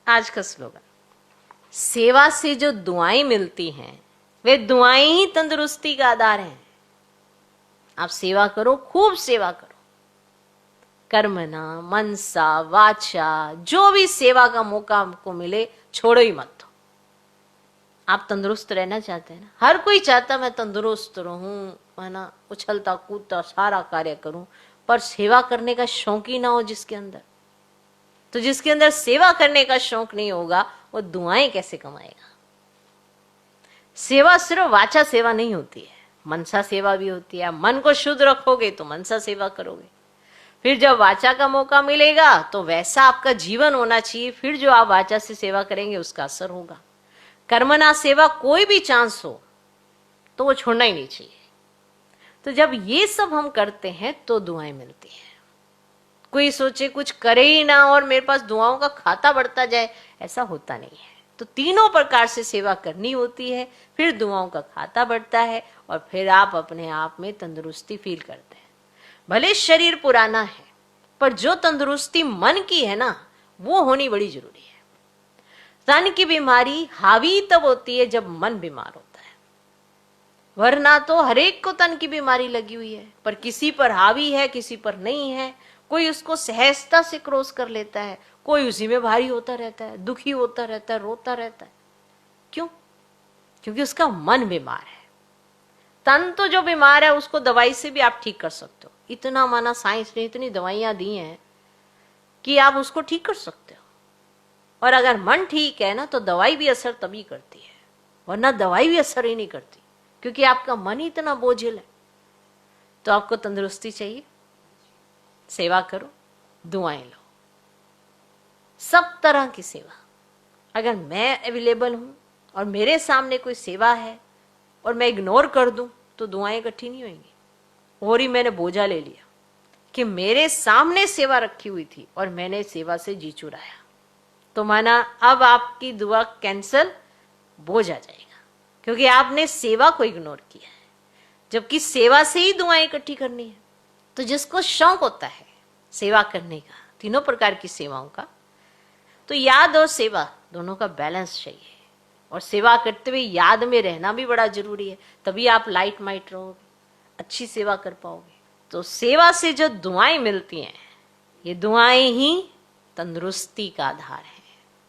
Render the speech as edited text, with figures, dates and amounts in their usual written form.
आज का स्लोगन, सेवा से जो दुआएं मिलती हैं वे दुआएं ही तंदुरुस्ती का आधार हैं। आप सेवा करो, खूब सेवा करो, कर्मणा मनसा वाचा, जो भी सेवा का मौका आपको मिले छोड़ो ही मत। आप तंदुरुस्त रहना चाहते हैं ना, हर कोई चाहता मैं तंदुरुस्त रहूं, है ना, उछलता कूदता सारा कार्य करूं, पर सेवा करने का शौक ही ना हो जिसके अंदर, तो जिसके अंदर सेवा करने का शौक नहीं होगा वो दुआएं कैसे कमाएगा। सेवा सिर्फ वाचा सेवा नहीं होती है, मनसा सेवा भी होती है। मन को शुद्ध रखोगे तो मनसा सेवा करोगे, फिर जब वाचा का मौका मिलेगा तो वैसा आपका जीवन होना चाहिए, फिर जो आप वाचा से सेवा करेंगे उसका असर होगा। कर्मना सेवा कोई भी चांस हो तो वो छोड़ना ही नहीं चाहिए। तो जब ये सब हम करते हैं तो दुआएं मिलती हैं। कोई सोचे कुछ करे ही ना और मेरे पास दुआओं का खाता बढ़ता जाए, ऐसा होता नहीं है। तो तीनों प्रकार से सेवा करनी होती है, फिर दुआओं का खाता बढ़ता है और फिर आप अपने आप में तंदुरुस्ती फील करते हैं। भले शरीर पुराना है पर जो तंदुरुस्ती मन की है ना, वो होनी बड़ी जरूरी है। तन की बीमारी हावी तब होती है जब मन बीमार होता है, वरना तो हरेक को तन की बीमारी लगी हुई है, पर किसी पर हावी है किसी पर नहीं है। कोई उसको सहजता से क्रॉस कर लेता है, कोई उसी में भारी होता रहता है, दुखी होता रहता है, रोता रहता है। क्यों? क्योंकि उसका मन बीमार है। तन तो जो बीमार है उसको दवाई से भी आप ठीक कर सकते हो, इतना माना साइंस ने इतनी दवाइयां दी हैं कि आप उसको ठीक कर सकते हो। और अगर मन ठीक है ना तो दवाई भी असर तभी करती है, वरना दवाई भी असर ही नहीं करती, क्योंकि आपका मन ही इतना बोझिल है। तो आपको तंदुरुस्ती चाहिए, सेवा करो, दुआएं लो, सब तरह की सेवा। अगर मैं अवेलेबल हूं और मेरे सामने कोई सेवा है और मैं इग्नोर कर दूं तो दुआएं इकट्ठी नहीं होंगी। और ही मैंने बोझा ले लिया कि मेरे सामने सेवा रखी हुई थी और मैंने सेवा से जी चुराया, तो माना अब आपकी दुआ कैंसल, बोझ आ जाएगा, क्योंकि आपने सेवा को इग्नोर किया है, जबकि सेवा से ही दुआएं इकट्ठी करनी है। तो जिसको शौक होता है सेवा करने का, तीनों प्रकार की सेवाओं का, तो याद और सेवा दोनों का बैलेंस चाहिए। और सेवा करते हुए याद में रहना भी बड़ा जरूरी है, तभी आप लाइट माइट रहोगे, अच्छी सेवा कर पाओगे। तो सेवा से जो दुआएं मिलती हैं, ये दुआएं ही तंदुरुस्ती का आधार है।